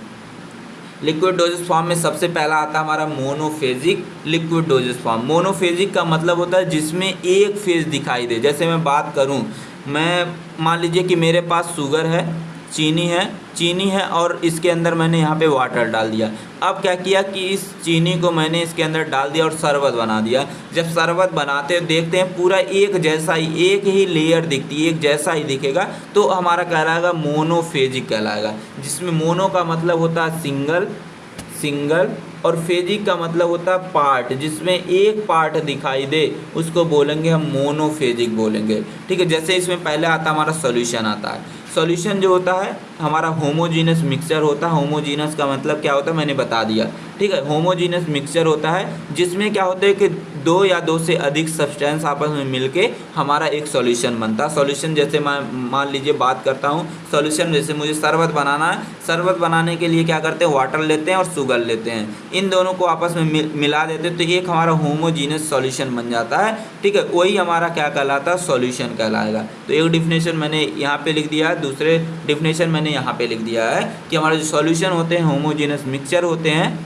लिक्विड डोजेस फॉर्म में सबसे पहला आता है हमारा monophasic liquid dosage form. Monophasic का मतलब होता है जिसमें एक फेज दिखाई दे। जैसे मैं बात करूं, मैं मान लीजिए कि मेरे पास शुगर है, चीनी है और इसके अंदर मैंने यहाँ पे वाटर डाल दिया। अब क्या किया कि इस चीनी को मैंने इसके अंदर डाल दिया और शरबत बना दिया। जब शरबत बनाते देखते हैं पूरा एक जैसा ही, एक ही लेयर दिखती है, एक जैसा ही दिखेगा, तो हमारा कहलाएगा मोनोफेजिक कहलाएगा। जिसमें मोनो का मतलब होता है सिंगल, और फेजिक का मतलब होता है पार्ट, जिसमें एक पार्ट दिखाई दे उसको बोलेंगे हम मोनोफेजिक बोलेंगे। ठीक है, जैसे इसमें पहले आता हमारा सॉल्यूशन आता है। सॉल्यूशन जो होता है हमारा होमोजीनस मिक्सचर होता है। होमोजीनस का मतलब क्या होता है मैंने बता दिया। ठीक है, होमोजीनस मिक्सचर होता है जिसमें क्या होता है कि दो या दो से अधिक सब्सटेंस आपस में मिलके हमारा एक सॉल्यूशन बनता है। सॉल्यूशन जैसे मान लीजिए बात करता हूँ, सॉल्यूशन जैसे मुझे शरबत बनाना है, शरबत बनाने के लिए क्या करते हैं, वाटर लेते हैं और शुगर लेते हैं, इन दोनों को आपस में मिला देते हैं तो एक हमारा होमोजीनस सॉल्यूशन बन जाता है। ठीक है, वही हमारा क्या कहलाता है, सॉल्यूशन कहलाएगा। तो एक डिफिनेशन मैंने यहाँ पे लिख दिया है, दूसरे डिफिनेशन मैंने यहाँ पे लिख दिया है कि हमारे जो सॉल्यूशन होते हैं होमोजीनस मिक्सचर होते हैं,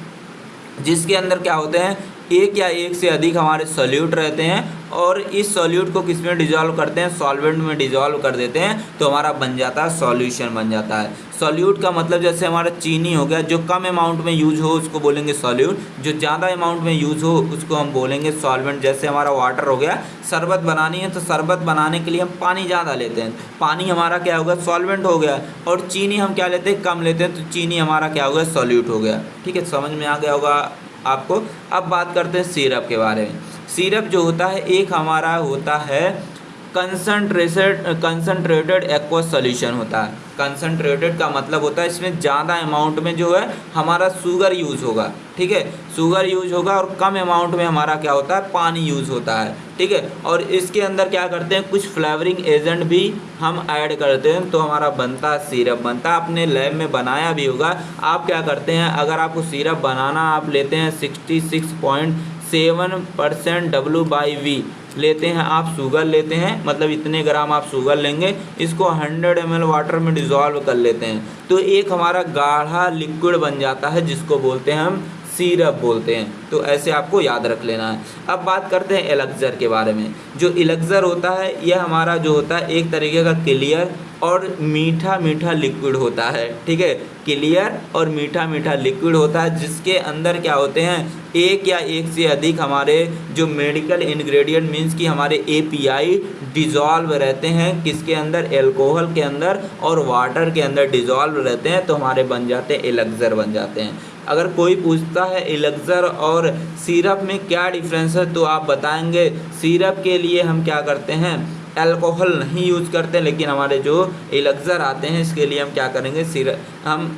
जिसके अंदर क्या होते हैं एक या एक से अधिक हमारे सॉल्यूट रहते हैं, और इस सॉल्यूट को किस में डिजॉल्व करते हैं, सॉल्वेंट में डिजॉल्व कर देते हैं, तो हमारा बन जाता है सॉल्यूशन बन जाता है। सॉल्यूट का मतलब जैसे हमारा चीनी हो गया, जो कम अमाउंट में यूज हो उसको बोलेंगे सॉल्यूट, जो ज़्यादा अमाउंट में यूज हो उसको हम बोलेंगे सॉल्वेंट। जैसे हमारा वाटर हो गया, शरबत बनानी है तो शरबत बनाने के लिए हम पानी ज़्यादा लेते हैं, पानी हमारा क्या होगा, सॉल्वेंट हो गया, और चीनी हम क्या लेते हैं, कम लेते हैं, तो चीनी हमारा क्या हो गया, सॉल्यूट हो गया। ठीक है, समझ में आ गया होगा आपको। अब बात करते हैं सिरप के बारे में। सिरप जो होता है एक हमारा होता है कंसनट्रेटेड एक्वस सॉल्यूशन होता है। कंसनट्रेटेड का मतलब होता है इसमें ज़्यादा अमाउंट में जो है हमारा शुगर यूज़ होगा। ठीक है, शुगर यूज़ होगा, और कम अमाउंट में हमारा क्या होता है, पानी यूज़ होता है। ठीक है, और इसके अंदर क्या करते हैं, कुछ फ्लेवरिंग एजेंट भी हम ऐड करते हैं, तो हमारा बनता है सिरप बनता है। आपने लैब में बनाया भी होगा। आप क्या करते हैं, अगर आपको सिरप बनाना, आप लेते हैं 66.7% W/V लेते हैं, आप शुगर लेते हैं, मतलब इतने ग्राम आप शुगर लेंगे, इसको 100 ml वाटर में डिज़ोल्व कर लेते हैं, तो एक हमारा गाढ़ा लिक्विड बन जाता है जिसको बोलते हैं हम सिरप बोलते हैं। तो ऐसे आपको याद रख लेना है। अब बात करते हैं एलेक्सर के बारे में। जो एलेक्सर होता है यह हमारा जो होता है एक तरीके का क्लियर और मीठा मीठा लिक्विड होता है। ठीक है, क्लियर और मीठा मीठा लिक्विड होता है, जिसके अंदर क्या होते हैं एक या एक से अधिक हमारे जो मेडिकल इंग्रेडिएंट मीन्स कि हमारे API डिज़ोल्व रहते हैं, किसके अंदर, एल्कोहल के अंदर और वाटर के अंदर डिज़ोल्व रहते हैं, तो हमारे बन जाते हैं एलेक्सर बन जाते हैं। अगर कोई पूछता है एलेक्सर और सिरप में क्या डिफरेंस है, तो आप बताएंगे सिरप के लिए हम क्या करते हैं, अल्कोहल नहीं यूज़ करते, लेकिन हमारे जो एलेक्सर आते हैं इसके लिए हम क्या करेंगे, हम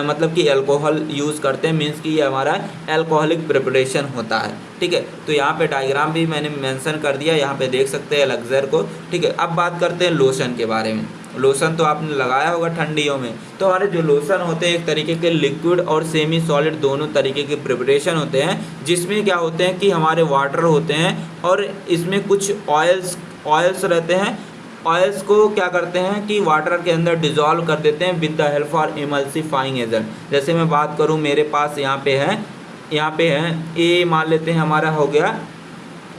मतलब कि अल्कोहल यूज़ करते हैं, मीन्स कि ये हमारा अल्कोहलिक प्रिपरेशन होता है। ठीक है, तो यहाँ पे डायग्राम भी मैंने मेंशन कर दिया, यहाँ पे देख सकते हैं एलेक्सर को। ठीक है, अब बात करते हैं लोशन के बारे में। लोशन तो आपने लगाया होगा ठंडियों में, तो हमारे जो लोशन होते हैं एक तरीके के लिक्विड और सेमी सॉलिड दोनों तरीके के प्रिपरेशन होते हैं, जिसमें क्या होते हैं कि हमारे वाटर होते हैं और इसमें कुछ ऑयल्स रहते हैं। ऑयल्स को क्या करते हैं कि वाटर के अंदर डिज़ोल्व कर देते हैं with the help of emulsifying agent. जैसे मैं बात करूं, मेरे पास यहाँ पे है ये मान लेते हैं हमारा हो गया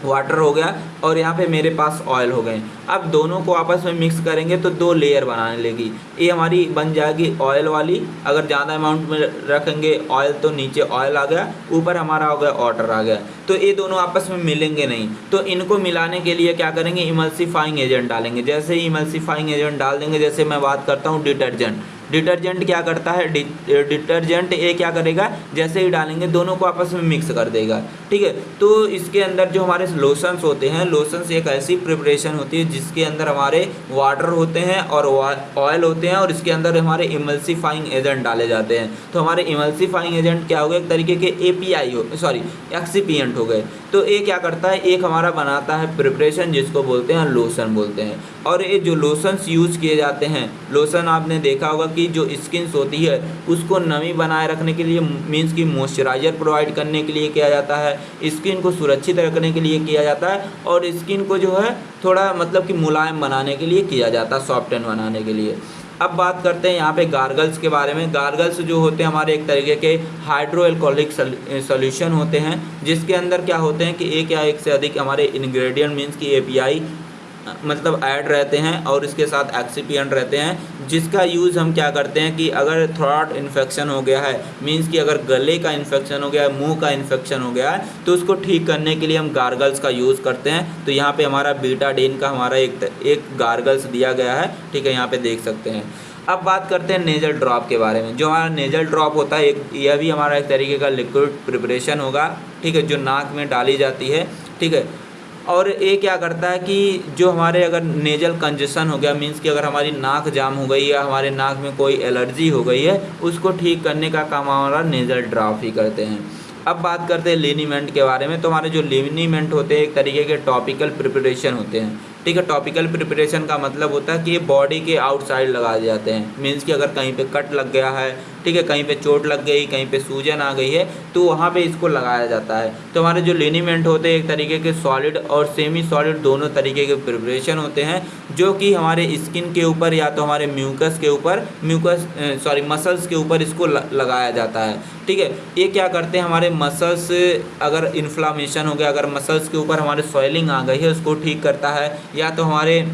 वाटर हो गया, और यहाँ पे मेरे पास ऑयल हो गए। अब दोनों को आपस में मिक्स करेंगे तो दो लेयर बनाने लगी, ये हमारी बन जाएगी ऑयल वाली। अगर ज़्यादा अमाउंट में रखेंगे ऑयल तो नीचे ऑयल आ गया, ऊपर हमारा हो गया वाटर आ गया, तो ये दोनों आपस में मिलेंगे नहीं। तो इनको मिलाने के लिए क्या करेंगे, इमल्सिफाइंग एजेंट डालेंगे। जैसे ही इमल्सिफाइंग एजेंट डाल देंगे, जैसे मैं बात करता हूँ डिटर्जेंट क्या करता है, डिटर्जेंट ये क्या करेगा, जैसे ही डालेंगे दोनों को आपस में मिक्स कर देगा। ठीक है, तो इसके अंदर जो हमारे लोशंस होते हैं, लोशंस एक ऐसी प्रिपरेशन होती है जिसके अंदर हमारे वाटर होते हैं और ऑयल होते हैं, और इसके अंदर हमारे इमल्सिफाइंग एजेंट डाले जाते हैं। तो हमारे इमल्सिफाइंग एजेंट क्या हो गए, एक तरीके के एक्सिपिएंट हो गए। तो ये क्या करता है, एक हमारा बनाता है प्रिपरेशन जिसको बोलते हैं लोशन बोलते हैं। और ये जो लोशंस यूज़ किए जाते हैं, लोशन आपने देखा होगा कि जो स्किन्स होती है उसको नमी बनाए रखने के लिए, मीन्स कि मॉइस्चराइज़र प्रोवाइड करने के लिए किया जाता है, स्किन को सुरक्षित रखने के लिए किया जाता है, और स्किन को जो है थोड़ा मतलब कि मुलायम बनाने के लिए किया जाता है, सॉफ्टन बनाने के लिए। अब बात करते हैं यहाँ पे गार्गल्स के बारे में। गार्गल्स जो होते हैं हमारे एक तरीके के हाइड्रो एल्कोहलिक सॉल्यूशन होते हैं, जिसके अंदर क्या होते हैं कि एक या एक से अधिक हमारे इंग्रेडिएंट मीन्स कि API मतलब ऐड रहते हैं, और इसके साथ एक्सिपिएंट रहते हैं, जिसका यूज़ हम क्या करते हैं कि अगर थ्रोट इन्फेक्शन हो गया है, मीन्स कि अगर गले का इन्फेक्शन हो गया है, मुंह का इन्फेक्शन हो गया है, तो उसको ठीक करने के लिए हम गार्गल्स का यूज़ करते हैं। तो यहाँ पे हमारा बीटाडीन का हमारा एक गार्गल्स दिया गया है। ठीक है, यहाँ पे देख सकते हैं। अब बात करते हैं नेजल ड्रॉप के बारे में। जो हमारा नेजल ड्रॉप होता है यह भी हमारा एक तरीके का लिक्विड प्रिपरेशन होगा, ठीक है, जो नाक में डाली जाती है, ठीक है। और ये क्या करता है कि जो हमारे अगर नेजल कंजेशन हो गया, मीन्स कि अगर हमारी नाक जाम हो गई या हमारे नाक में कोई एलर्जी हो गई है, उसको ठीक करने का काम हमारा नेजल ड्रॉप ही करते हैं। अब बात करते हैं लिनीमेंट के बारे में। तो हमारे जो लिनीमेंट होते हैं एक तरीके के टॉपिकल प्रिपरेशन होते हैं, ठीक है। टॉपिकल प्रिपरेशन का मतलब होता है कि ये बॉडी के आउटसाइड लगा जाते हैं, मीन्स कि अगर कहीं पे कट लग गया है, ठीक है, कहीं पे चोट लग गई, कहीं पे सूजन आ गई है, तो वहाँ पे इसको लगाया जाता है। तो हमारे जो लिनीमेंट होते हैं एक तरीके के सॉलिड और सेमी सॉलिड दोनों तरीके के प्रिपरेशन होते हैं, जो कि हमारे स्किन के ऊपर या तो हमारे म्यूकस के ऊपर मसल्स के ऊपर इसको लगाया जाता है, ठीक है। ये क्या करते हैं, हमारे मसल्स अगर इन्फ्लामेशन हो गया, अगर मसल्स के ऊपर हमारे स्वेलिंग आ गई है, उसको ठीक करता है। या तो हमारे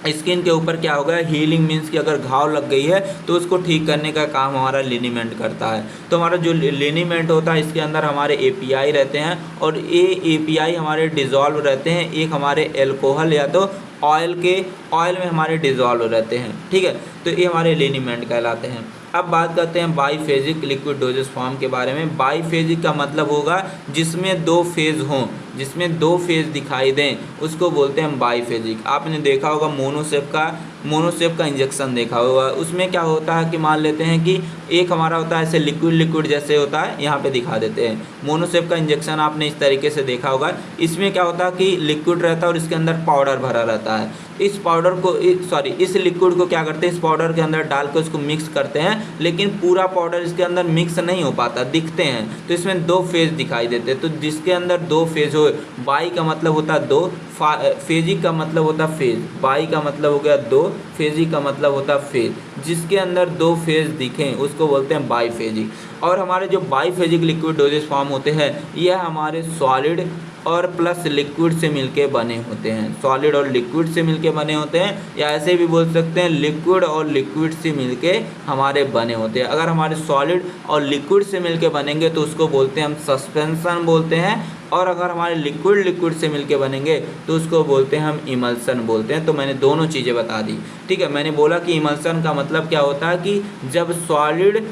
स्किन के ऊपर क्या हो गया, हीलिंग, मीन्स कि अगर घाव लग गई है तो उसको ठीक करने का काम हमारा लिनीमेंट करता है। तो हमारा जो लिनीमेंट होता है इसके अंदर हमारे एपीआई रहते हैं, और ये एपीआई हमारे डिज़ोल्व रहते हैं, एक हमारे एल्कोहल या तो ऑयल में हमारे डिज़ोल्व रहते हैं, ठीक है। तो ये हमारे लिनीमेंट कहलाते हैं। अब बात करते हैं बाईफेजिक लिक्विड डोजेस फॉर्म के बारे में। बाईफेजिक का मतलब होगा जिसमें दो फेज़ हों, जिसमें दो फेज़ दिखाई दें, उसको बोलते हैं हम बाईफेजिक। आपने देखा होगा मोनोसेप का इंजेक्शन देखा होगा। उसमें क्या होता है कि मान लेते हैं कि एक हमारा होता है ऐसे लिक्विड जैसे होता है, यहाँ पे दिखा देते हैं। मोनोसेप का इंजेक्शन आपने इस तरीके से देखा होगा। इसमें क्या होता है कि लिक्विड रहता है और इसके अंदर पाउडर भरा रहता है। इस लिक्विड को क्या करते हैं, इस पाउडर के अंदर डाल के उसको मिक्स करते हैं, लेकिन पूरा पाउडर इसके अंदर मिक्स नहीं हो पाता, दिखते हैं। तो इसमें दो फेज़ दिखाई देते हैं। तो जिसके अंदर दो फेज़ हो, बाई का मतलब होता है दो, फेजिक का मतलब होता है फेज़, बाई का मतलब हो गया दो, फेजिक का मतलब होता है फेज़। जिसके अंदर दो फेज़ दिखें उसको बोलते हैं बाईफेजिक। और हमारे जो बाईफेजिक लिक्विड डोजेस फॉर्म होते हैं यह हमारे सॉलिड और प्लस लिक्विड से मिलके बने होते हैं, सॉलिड और लिक्विड से मिलके बने होते हैं, या ऐसे भी बोल सकते हैं लिक्विड और लिक्विड से मिलके हमारे बने होते हैं। अगर हमारे सॉलिड और लिक्विड से मिलके बनेंगे तो उसको बोलते हैं हम सस्पेंशन बोलते हैं, और अगर हमारे लिक्विड से मिलके बनेंगे तो उसको बोलते हैं हम इमल्सन बोलते हैं। तो मैंने दोनों चीज़ें बता दी, ठीक है। मैंने बोला कि इमल्सन का मतलब क्या होता है कि जब सॉलिड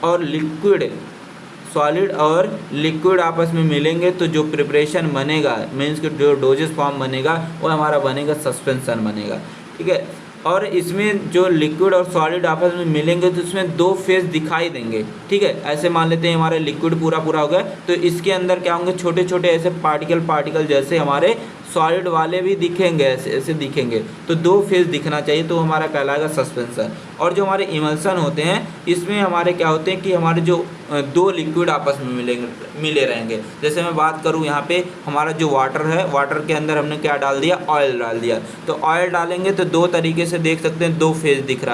और लिक्विड आपस में मिलेंगे तो जो प्रिपरेशन बनेगा, मीन्स कि जो डोजेस फॉर्म बनेगा वो हमारा बनेगा सस्पेंशन बनेगा, ठीक है। और इसमें जो लिक्विड और सॉलिड आपस में मिलेंगे तो इसमें दो फेज़ दिखाई देंगे, ठीक है। ऐसे मान लेते हैं हमारे लिक्विड पूरा हो गया, तो इसके अंदर क्या होंगे, छोटे छोटे ऐसे पार्टिकल जैसे हमारे सॉलिड वाले भी दिखेंगे, ऐसे दिखेंगे। तो दो फेज़ दिखना चाहिए, तो हमारा कहलाएगा सस्पेंशन। और जो हमारे इमल्सन होते हैं इसमें हमारे क्या होते हैं कि हमारे जो दो लिक्विड आपस में मिले रहेंगे। जैसे मैं बात करूँ यहाँ पे हमारा जो वाटर है, वाटर के अंदर हमने क्या डाल दिया, ऑयल डाल दिया। तो ऑयल डालेंगे तो दो तरीके से देख सकते हैं, दो फेज़ दिख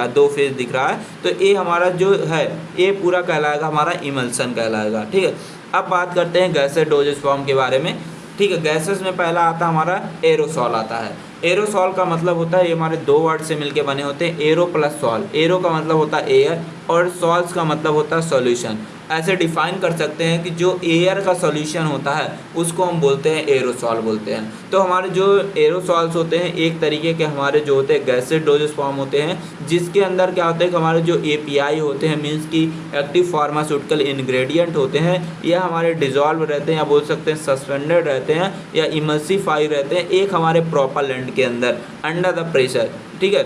रहा है, तो ये हमारा जो है ये पूरा कहलाएगा हमारा इमल्सन कहलाएगा, ठीक है। अब बात करते हैं गैसेस डोजेस फॉर्म के बारे में, ठीक है। गैसेस में पहला आता है हमारा एरोसॉल आता है। एरोसॉल का मतलब होता है, ये हमारे दो वर्ड से मिलके बने होते हैं, एरो प्लस सॉल। एरो का मतलब होता है एयर और सॉल्स का मतलब होता है सॉल्यूशन। ऐसे डिफाइन कर सकते हैं कि जो एयर का सॉल्यूशन होता है उसको हम बोलते हैं एरोसॉल बोलते हैं। तो हमारे जो एरोसॉल्स होते हैं एक तरीके के हमारे जो होते हैं गैसेस डोजेस फॉर्म होते हैं, जिसके अंदर क्या होता है कि हमारे जो एपीआई होते हैं, मीन्स की एक्टिव फार्मास्यूटिकल इंग्रेडिएंट होते हैं, यह हमारे डिजॉल्व रहते हैं या बोल सकते हैं सस्पेंडेड रहते हैं या इमल्सीफाई रहते हैं एक हमारे प्रोपेलेंट के अंदर अंडर द प्रेशर, ठीक है।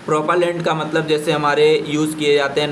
प्रोपेलेंट का मतलब जैसे हमारे यूज़ किए जाते हैं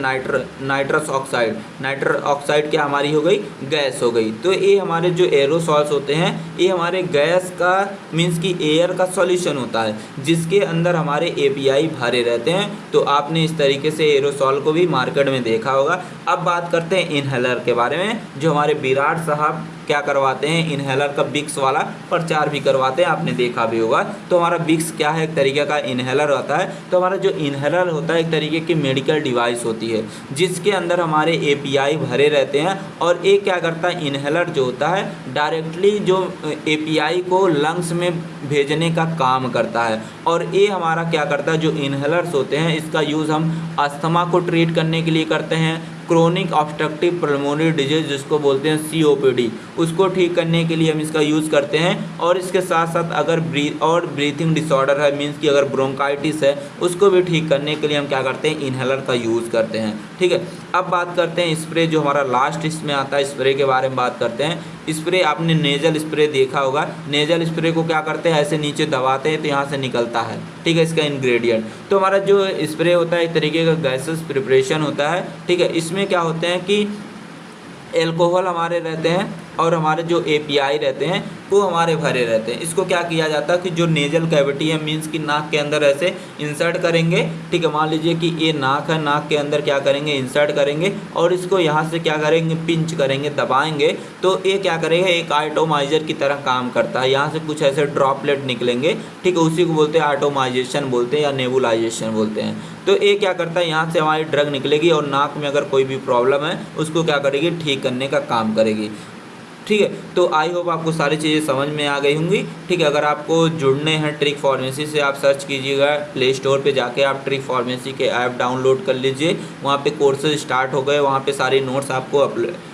नाइट्रस ऑक्साइड क्या हमारी हो गई, गैस हो गई। तो ये हमारे जो एरोसॉल्स होते हैं ये हमारे गैस का मीन्स कि एयर का सॉल्यूशन होता है, जिसके अंदर हमारे एपीआई भरे रहते हैं। तो आपने इस तरीके से एरोसॉल को भी मार्केट में देखा होगा। अब बात करते हैं इनहेलर के बारे में, जो हमारे विराट साहब क्या करवाते हैं, इनहेलर का बिक्स वाला प्रचार भी करवाते हैं, आपने देखा भी होगा। तो हमारा बिक्स क्या है, एक तरीके का इनहेलर होता है। तो हमारा जो इनहेलर होता है एक तरीके की मेडिकल डिवाइस होती है, जिसके अंदर हमारे एपीआई भरे रहते हैं। और ये क्या करता है, इनहेलर जो होता है डायरेक्टली जो एपीआई को लंग्स में भेजने का काम करता है। और ये हमारा क्या करता है, जो इनहेलर्स होते हैं इसका यूज़ हम अस्थमा को ट्रीट करने के लिए करते हैं, क्रोनिक ऑब्स्ट्रक्टिव पल्मोनरी डिजीज जिसको बोलते हैं COPD, उसको ठीक करने के लिए हम इसका यूज़ करते हैं। और इसके साथ साथ अगर ब्रीथिंग डिसऑर्डर है, मीन्स कि अगर ब्रोंकाइटिस है, उसको भी ठीक करने के लिए हम क्या करते हैं, इनहेलर का यूज़ करते हैं। ठीक है, अब बात करते हैं स्प्रे, जो हमारा लास्ट इसमें आता है, स्प्रे के बारे में बात करते हैं। स्प्रे आपने नेजल स्प्रे देखा होगा, नेजल स्प्रे को क्या करते हैं, ऐसे नीचे दबाते हैं तो यहाँ से निकलता है। ठीक है, इसका इंग्रेडिएंट तो हमारा जो स्प्रे होता है एक तरीके का गैसेस प्रिपरेशन होता है। ठीक है, इसमें क्या होते हैं कि एल्कोहल हमारे रहते हैं और हमारे जो API रहते हैं वो हमारे भरे रहते हैं। इसको क्या किया जाता है कि जो नेजल कैविटी है, मीन्स कि नाक के अंदर ऐसे इंसर्ट करेंगे। ठीक है, मान लीजिए कि ये नाक है, नाक के अंदर क्या करेंगे, इंसर्ट करेंगे और इसको यहाँ से क्या करेंगे, पिंच करेंगे, दबाएंगे तो ये क्या करेगा, एक आइटोमाइजर की तरह काम करता है। यहाँ से कुछ ऐसे ड्रॉपलेट निकलेंगे। ठीक है, उसी को बोलते हैं आइटोमाइजेशन बोलते हैं या नेबुलाइजेशन बोलते हैं। तो ये क्या करता है, यहाँ से हमारी ड्रग निकलेगी और नाक में अगर कोई भी प्रॉब्लम है उसको क्या करेगी, ठीक करने का काम करेगी। ठीक है, तो आई होप आपको सारी चीज़ें समझ में आ गई होंगी। ठीक है, अगर आपको जुड़ने हैं ट्रिक फार्मेसी से, आप सर्च कीजिएगा प्ले स्टोर पे जाके, आप ट्रिक फार्मेसी के ऐप डाउनलोड कर लीजिए। वहाँ पे कोर्सेज स्टार्ट हो गए, वहाँ पे सारी नोट्स आपको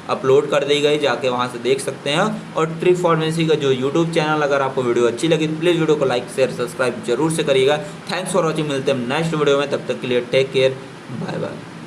अपलोड कर दी गई, जाके वहाँ से देख सकते हैं। और ट्रिक फार्मेसी का जो यूट्यूब चैनल, अगर आपको वीडियो अच्छी लगी तो प्लीज़ वीडियो को लाइक शेयर सब्सक्राइब जरूर से करिएगा। थैंक्स फॉर वॉचिंग, मिलते हैं नेक्स्ट वीडियो में, तब तक के लिए टेक केयर, बाय बाय।